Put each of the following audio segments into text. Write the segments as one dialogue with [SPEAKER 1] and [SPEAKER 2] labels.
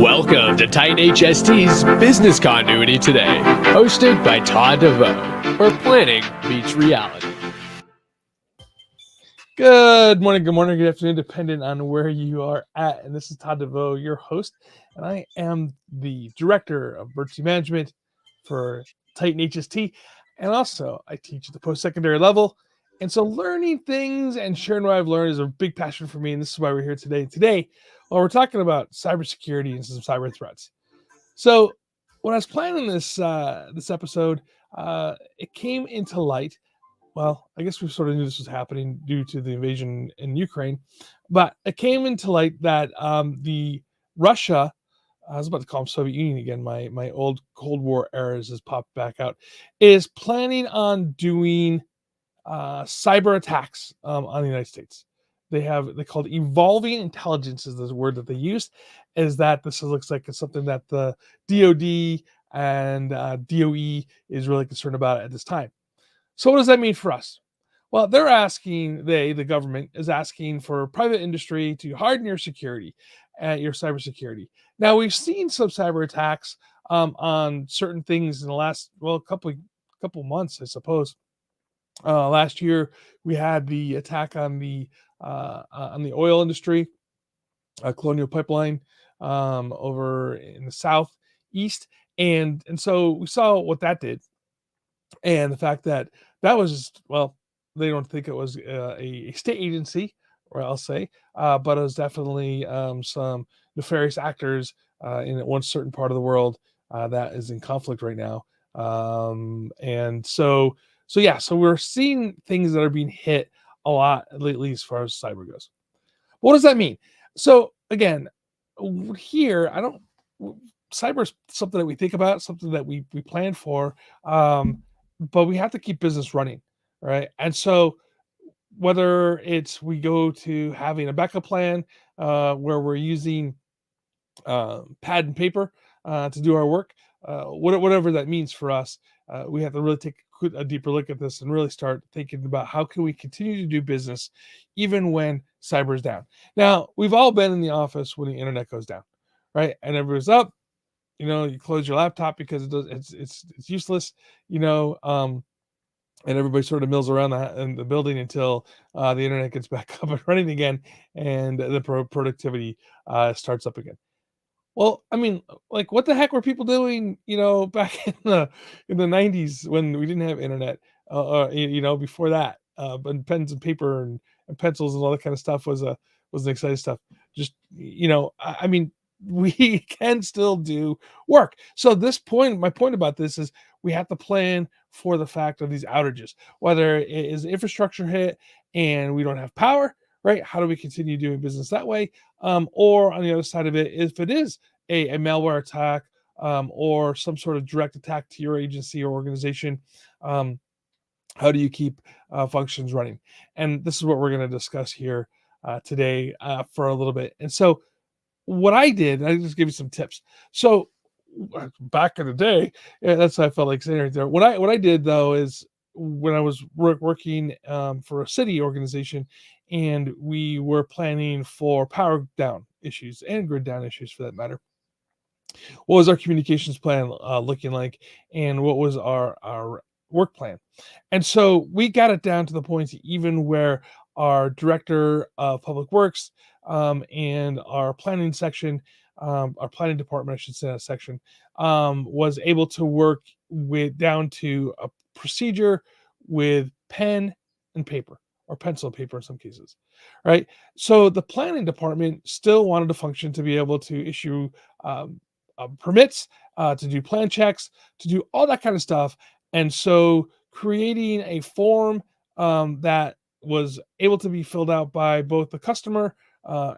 [SPEAKER 1] Welcome to Titan HST's Business Continuity Today, hosted by Todd DeVoe, where planning meets reality. Good morning, good afternoon, depending on where you are at. And this is Todd DeVoe, your host, and I am the Director of Emergency Management for Titan HST, and also I teach at the post-secondary level. And so learning things and sharing what I've learned is a big passion for me, and this is why we're here today. Today, we're talking about cybersecurity and some cyber threats. So when I was planning this episode, it came into light. Well, I guess we sort of knew this was happening due to the invasion in Ukraine, but it came into light that the Russia, I was about to call them Soviet Union again. My old Cold War eras has popped back out, is planning on doing cyber attacks on the United They called evolving intelligence is the word that they used. Is that this looks like it's something that the DoD and DOE is really concerned about at this time. So what does that mean for us? Well, the government is asking for private industry to harden your security, your cybersecurity. Now, we've seen some cyber attacks on certain things in the last, couple months, I suppose. Last year, we had the attack on the oil industry, Colonial Pipeline over in the southeast, and so we saw what that did. And the fact that was just, they don't think it was a state agency, or I'll say, but it was definitely some nefarious actors in one certain part of the world that is in conflict right now. And so we're seeing things that are being hit a lot lately as far as cyber goes. What does that mean? So again, here, cyber is something that we think about, something that we plan for, but we have to keep business running, right? And so whether it's we go to having a backup plan where we're using pad and paper to do our work, whatever that means for us, we have to really take a deeper look at this and really start thinking about how can we continue to do business even when cyber is down. Now, we've all been in the office when the internet goes down, right? And everyone's up. You close your laptop because it's useless, and everybody sort of mills around in the building until the internet gets back up and running again, and the productivity starts up again. Well, I mean, like, what the heck were people doing, back in the 90s when we didn't have internet, before that, but pens and paper and pencils and all that kind of stuff was the exciting stuff. Just, I mean, we can still do work. So my point about this is we have to plan for the fact of these outages, whether it is infrastructure hit and we don't have power, right? How do we continue doing business that way? Or on the other side of it, if it is a malware attack or some sort of direct attack to your agency or organization, how do you keep functions running? And this is what we're going to discuss here today for a little bit. And so what I did, I just give you some tips. So back in the day, that's what I felt like saying right there. What I did though is when I was working for a city organization, and we were planning for power down issues and grid down issues for that matter. What was our communications plan looking like, and what was our work plan? And so we got it down to the point even where our director of public works and our planning section, our planning department, I should say, that section, was able to work down to a procedure with pen and paper, or pencil and paper in some cases, right? So the planning department still wanted to function to be able to issue permits, to do plan checks, to do all that kind of stuff. And so creating a form that was able to be filled out by both the customer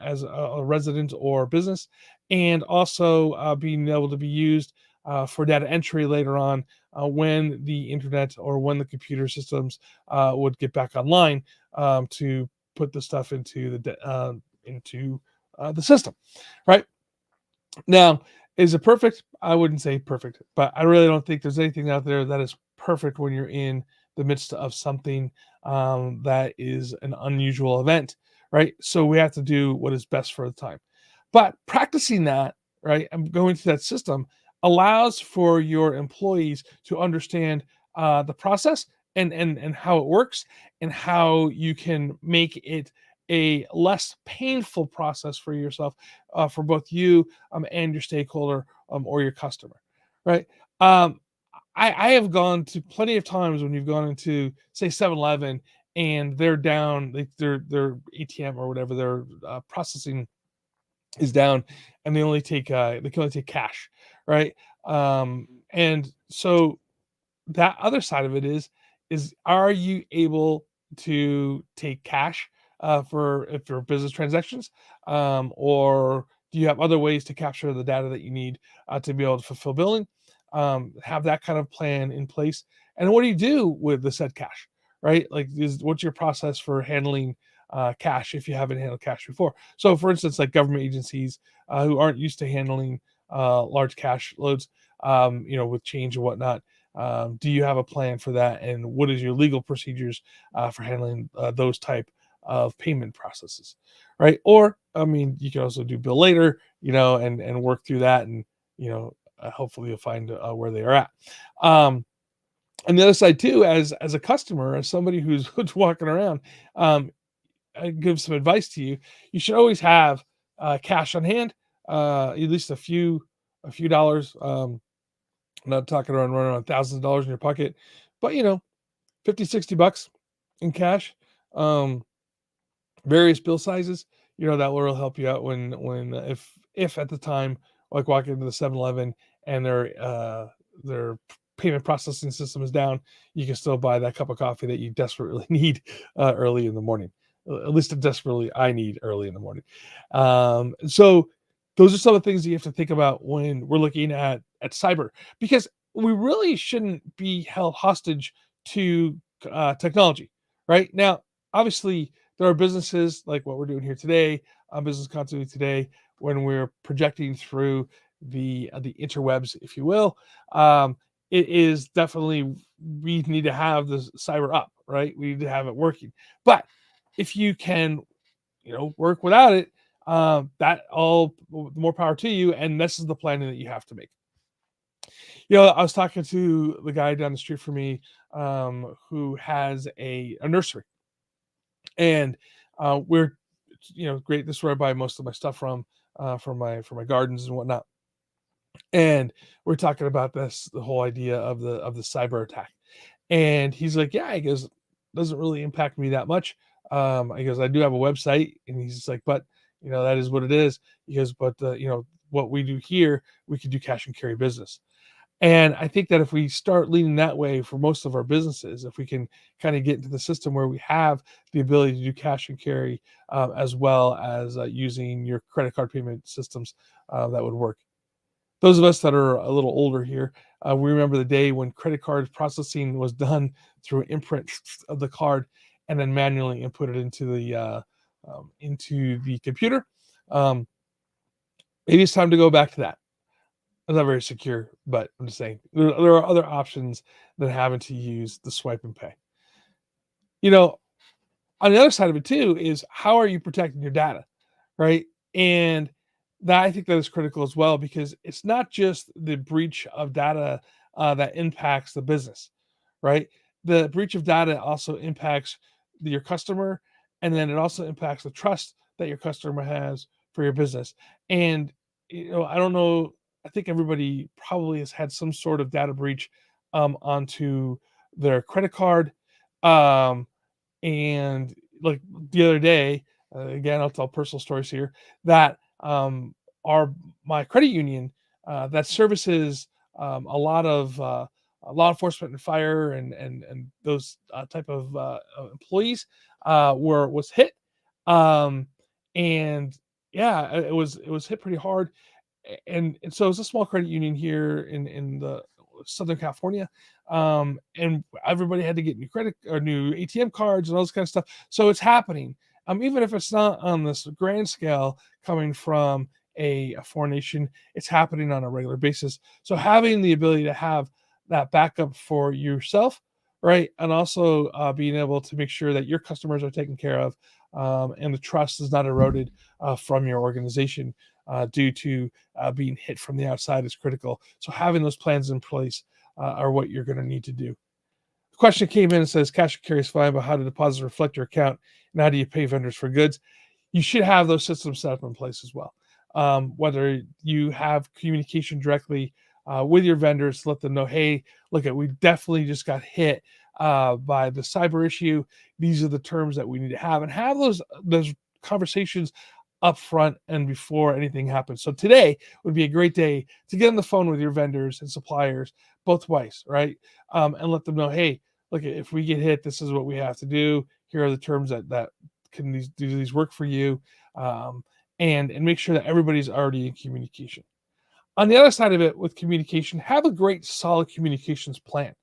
[SPEAKER 1] as a resident or business, and also being able to be used for data entry later on when the internet or when the computer systems would get back online to put the stuff into the system, right? Now, is it perfect? I wouldn't say perfect, but I really don't think there's anything out there that is perfect when you're in the midst of something that is an unusual event, right? So we have to do what is best for the time. But practicing that, right, and going through that system allows for your employees to understand the process and how it works and how you can make it a less painful process for yourself, for both you and your stakeholder or your customer, right? Um, I have gone to plenty of times when you've gone into, say, 7-Eleven, and they're down, their ATM or whatever their processing is down, and they can only take cash, right? And so that other side of it is are you able to take cash for business transactions, or do you have other ways to capture the data that you need to be able to fulfill billing? Have that kind of plan in place, and what do you do with the said cash, right? Like, what's your process for handling cash if you haven't handled cash before? So for instance, like government agencies who aren't used to handling large cash loads, with change and whatnot, do you have a plan for that, and what is your legal procedures for handling those type of payment processes, right? Or I mean, you can also do bill later, and work through that, and hopefully you'll find where they are at. On the other side too, as a customer, as somebody who's walking around, I give some advice to you. You should always have cash on hand, at least a few dollars. I'm not talking around running around thousands of dollars in your pocket, but 50, $60 in cash. Um, Various bill sizes, that will help you out when if at the time, like walking into the 7-Eleven and their payment processing system is down, you can still buy that cup of coffee that you desperately need early in the morning. At least desperately I need early in the morning. So those are some of the things that you have to think about when we're looking at cyber, because we really shouldn't be held hostage to technology. Right now, obviously, there are businesses like what we're doing here today, business continuity today, when we're projecting through the interwebs, if you will. It is definitely, we need to have the cyber up, right? We need to have it working. But if you can, work without it, that all more power to you. And this is the planning that you have to make. I was talking to the guy down the street from me, who has a nursery, and we're, great. This is where I buy most of my stuff from, for my gardens and whatnot. And we're talking about the whole idea of the cyber attack. And he's like, yeah, he goes, doesn't really impact me that much. I goes, I do have a website, and he's just like, but that is what it is. He goes, but what we do here, we could do cash and carry business. And I think that if we start leaning that way for most of our businesses, if we can kind of get into the system where we have the ability to do cash and carry, as well as using your credit card payment systems, that would work. Those of us that are a little older here, we remember the day when credit card processing was done through an imprint of the card and then manually inputted into the computer. Um, Maybe it's time to go back to that. It's not very secure, but I'm just saying there are other options than having to use the swipe and pay. On the other side of it too is, how are you protecting your data, right? And that, I think that is critical as well, because it's not just the breach of data that impacts the business, right? The breach of data also impacts your customer, and then it also impacts the trust that your customer has for your business. And I don't know. I think everybody probably has had some sort of data breach onto their credit card. Um, and like the other day, again, I'll tell personal stories here, that our my credit union that services a lot of law enforcement and fire and those type of employees was hit. um, and yeah, it was hit pretty hard. And so it's a small credit union here in the Southern California, and everybody had to get new credit or new ATM cards and all this kind of stuff. So it's happening, even if it's not on this grand scale coming from a foreign nation, it's happening on a regular basis. So having the ability to have that backup for yourself, right? And also being able to make sure that your customers are taken care of, and the trust is not eroded from your organization due to being hit from the outside is critical. So having those plans in place are what you're going to need to do. The question came in and says, cash and carry is fine, but how do deposits reflect your account? And how do you pay vendors for goods? You should have those systems set up in place as well. Whether you have communication directly with your vendors to let them know, hey, look, we definitely just got hit by the cyber issue. These are the terms that we need to have, and have those conversations up front and before anything happens. So today would be a great day to get on the phone with your vendors and suppliers both ways, right? And let them know, hey, look, if we get hit, this is what we have to do. Here are the terms that can do these work for you, and make sure that everybody's already in communication. On the other side of it, with communication, have a great solid communications plan,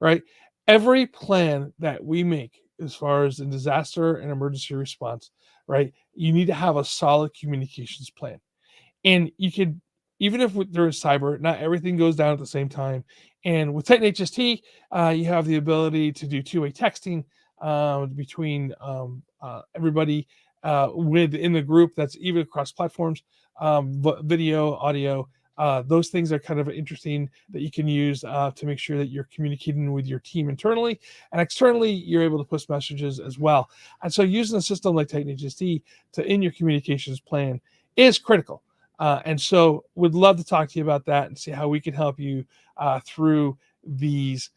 [SPEAKER 1] right? Every plan that we make as far as the disaster and emergency response, right? You need to have a solid communications plan. And you could, even if there is cyber, not everything goes down at the same time. And with Titan HST, you have the ability to do two-way texting between everybody within the group. That's even across platforms, video, audio. Those things are kind of interesting that you can use to make sure that you're communicating with your team internally, and externally you're able to push messages as well. And so using a system like Titan HST in your communications plan is critical. And so would love to talk to you about that and see how we can help you through these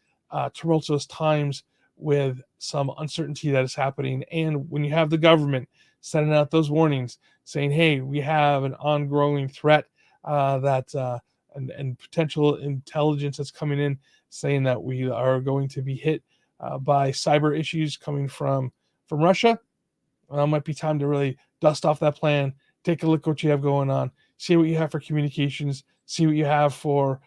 [SPEAKER 1] tumultuous times with some uncertainty that is happening. And when you have the government sending out those warnings saying, hey, we have an ongoing threat and potential intelligence that's coming in saying that we are going to be hit by cyber issues coming from Russia, well, it might be time to really dust off that plan, take a look at what you have going on, see what you have for communications, see what you have for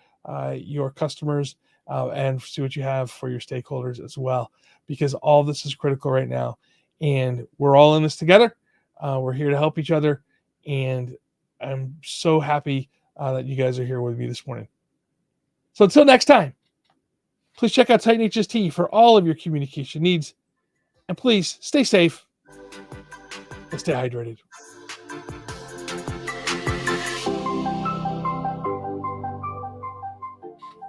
[SPEAKER 1] your customers, and see what you have for your stakeholders as well, because all this is critical right now. And we're all in this together. We're here to help each other. And I'm so happy that you guys are here with me this morning. So until next time, please check out Titan HST for all of your communication needs. And please stay safe and stay hydrated.